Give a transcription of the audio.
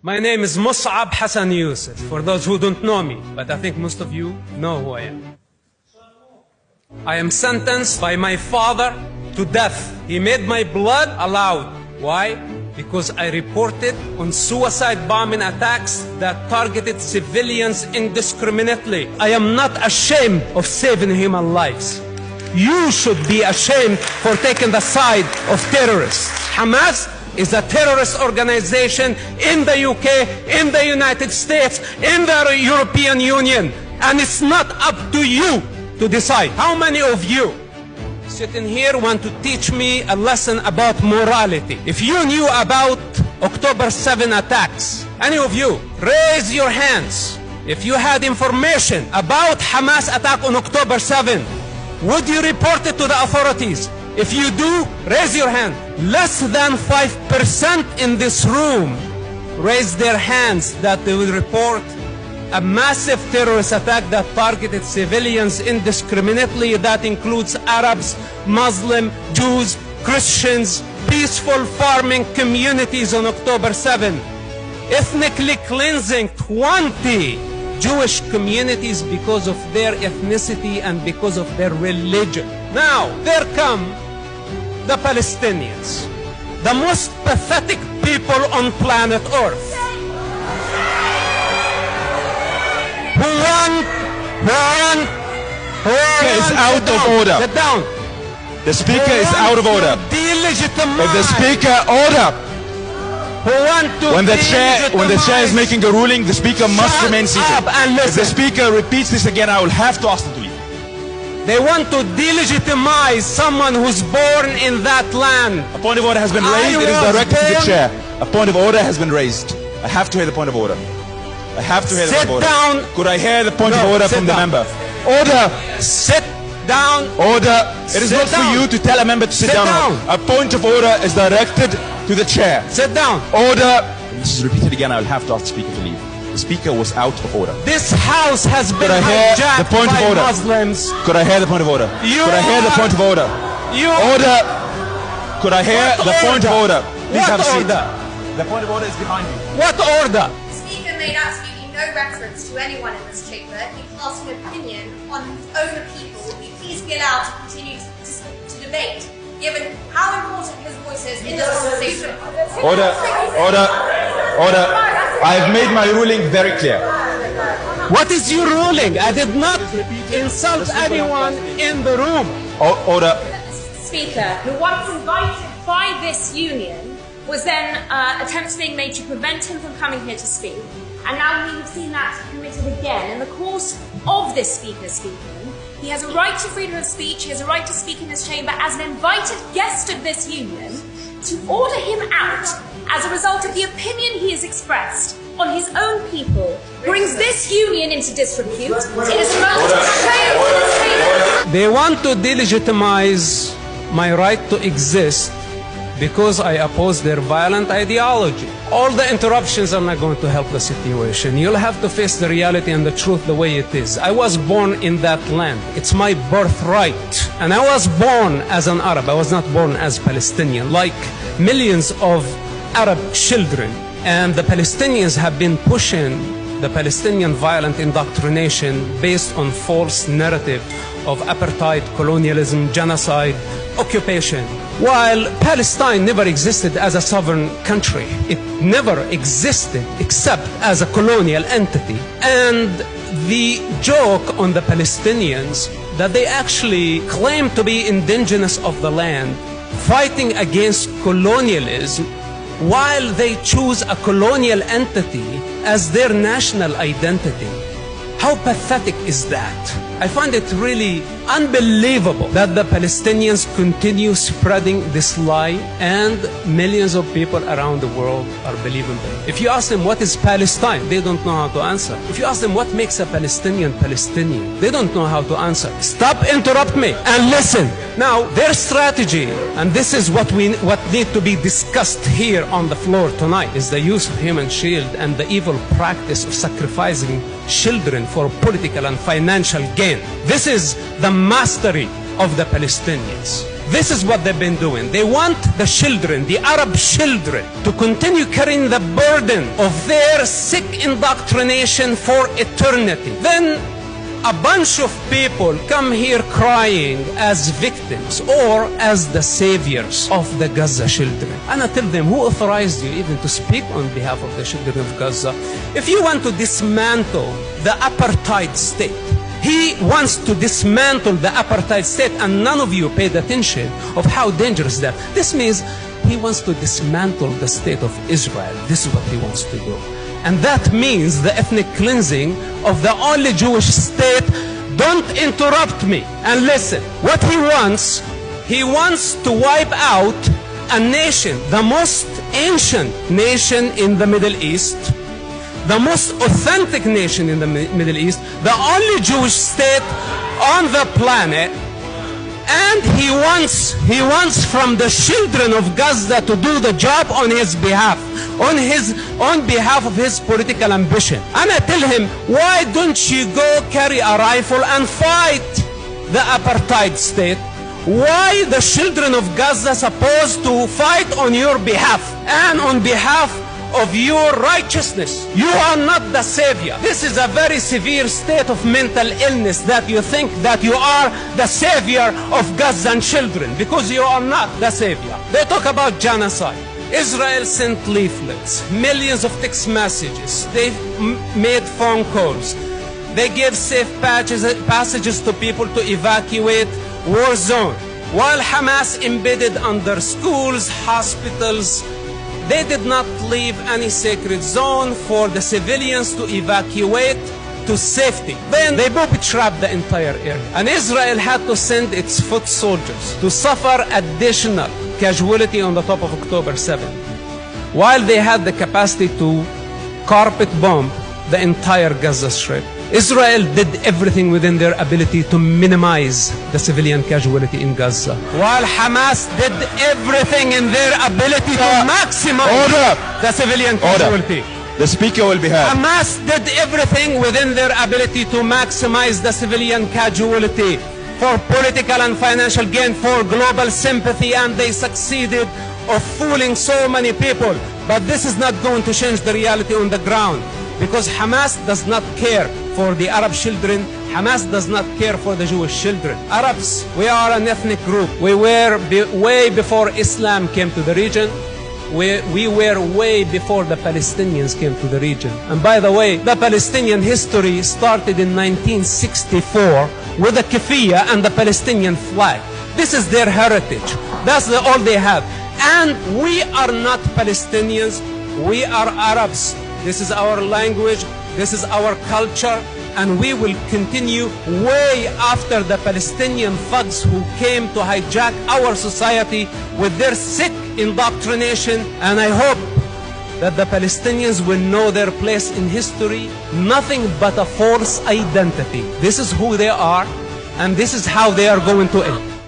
My name is Mus'ab Hassan Yusuf, for those who don't know me, but I think most of you know who I am. I am sentenced by my father to death. He made my blood allowed. Why? Because I reported on suicide bombing attacks that targeted civilians indiscriminately. I am not ashamed of saving human lives. You should be ashamed for taking the side of terrorists. Hamas is a terrorist organization in the UK, in the United States, in the European Union. And it's not up to you to decide. How many of you sitting here want to teach me a lesson about morality? If you knew about October 7 attacks, any of you, raise your hands. If you had information about Hamas attack on October 7, would you report it to the authorities? If you do, raise your hand. Less than 5% in this room raise their hands that they will report a massive terrorist attack that targeted civilians indiscriminately. That includes Arabs, Muslims, Jews, Christians, peaceful farming communities on October 7. Ethnically cleansing 20 Jewish communities because of their ethnicity and because of their religion. Now, there come the Palestinians, the most pathetic people on planet Earth, who is out of order. Sit down. The speaker is out of order. If the speaker when the chair is making a ruling, the speaker must remain seated. If the speaker repeats this again, I will have to ask him to leave. They want to delegitimize someone who's born in that land. A point of order has been raised. It is directed to the chair. A point of order has been raised. I have to hear the point of order. I have to hear the point of order. Sit down. Could I hear the point of order from the member? Order. Sit down. Order. It is not for you to tell a member to sit down. A point of order is directed to the chair. Sit down. Order. If this is repeated again, I will have to ask the speaker to leave. The speaker was out of order. This house has been hijacked by Muslims. Could I hear the point of order? Could I hear the point of order? Order. Could I hear the point of order? Please have a seat. The point of order is behind you. What order? The speaker made absolutely no reference to anyone in this chamber. He cast an opinion on his own people. Would you please be allowed to continue to debate, given how important his voice is in this conversation? Order. Order. Order. I have made my ruling very clear. What is your ruling? I did not insult anyone in the room. Order. Speaker, who once invited by this union, was then attempts being made to prevent him from coming here to speak. And now we have seen that committed again. In the course of this speaker speaking, he has a right to freedom of speech, he has a right to speak in this chamber as an invited guest of this union. To order him out as a result of the opinion he has expressed on his own people brings this union into disrepute. It is a moment of shame for this chamber. They want to delegitimize my right to exist because I oppose their violent ideology. All the interruptions are not going to help the situation. You'll have to face the reality and the truth the way it is. I was born in that land. It's my birthright. And I was born as an Arab. I was not born as Palestinian, like millions of Arab children. And the Palestinians have been pushing the Palestinian violent indoctrination based on false narrative of apartheid, colonialism, genocide, occupation. While Palestine never existed as a sovereign country, it never existed except as a colonial entity. And the joke on the Palestinians that they actually claim to be indigenous of the land, fighting against colonialism, while they choose a colonial entity as their national identity. How pathetic is that? I find it really unbelievable that the Palestinians continue spreading this lie and millions of people around the world are believing it. If you ask them what is Palestine, they don't know how to answer. If you ask them what makes a Palestinian Palestinian, they don't know how to answer. Stop interrupting me and listen. Now, their strategy, and this is what need to be discussed here on the floor tonight, is the use of human shield and the evil practice of sacrificing children for political and financial gain. This is the mastery of the Palestinians. This is what they've been doing. They want the children, the Arab children, to continue carrying the burden of their sick indoctrination for eternity. Then a bunch of people come here crying as victims or as the saviors of the Gaza children. And I tell them, who authorized you even to speak on behalf of the children of Gaza? If you want to dismantle the apartheid state, he wants to dismantle the apartheid state, and none of you paid attention of how dangerous that. This means he wants to dismantle the state of Israel. This is what he wants to do. And that means the ethnic cleansing of the only Jewish state. Don't interrupt me and listen. What he wants to wipe out a nation, the most ancient nation in the Middle East, the most authentic nation in the Middle East, the only Jewish state on the planet. And he wants from the children of Gaza to do the job on his behalf, on behalf of his political ambition. And I tell him, why don't you go carry a rifle and fight the apartheid state? Why the children of Gaza supposed to fight on your behalf and on behalf of your righteousness? You are not the savior. This is a very severe state of mental illness, that you think that you are the savior of Gazan children, because you are not the savior. They talk about genocide. Israel sent leaflets, millions of text messages. They made phone calls. They gave safe passages to people to evacuate war zone. While Hamas embedded under schools, hospitals, they did not leave any sacred zone for the civilians to evacuate to safety. Then they booby-trapped the entire area. And Israel had to send its foot soldiers to suffer additional casualty on the top of October 7. While they had the capacity to carpet bomb the entire Gaza Strip, Israel did everything within their ability to minimize the civilian casualty in Gaza, while Hamas did everything in their ability to maximize the civilian casualty. The speaker will be heard. Hamas did everything within their ability to maximize the civilian casualty for political and financial gain, for global sympathy, and they succeeded of fooling so many people. But this is not going to change the reality on the ground, because Hamas does not care for the Arab children. Hamas does not care for the Jewish children. Arabs, we are an ethnic group. We were way before Islam came to the region. We were way before the Palestinians came to the region. And by the way, the Palestinian history started in 1964 with the keffiyeh and the Palestinian flag. This is their heritage. That's all they have. And we are not Palestinians. We are Arabs. This is our language, this is our culture, and we will continue way after the Palestinian thugs who came to hijack our society with their sick indoctrination. And I hope that the Palestinians will know their place in history, nothing but a false identity. This is who they are, and this is how they are going to end.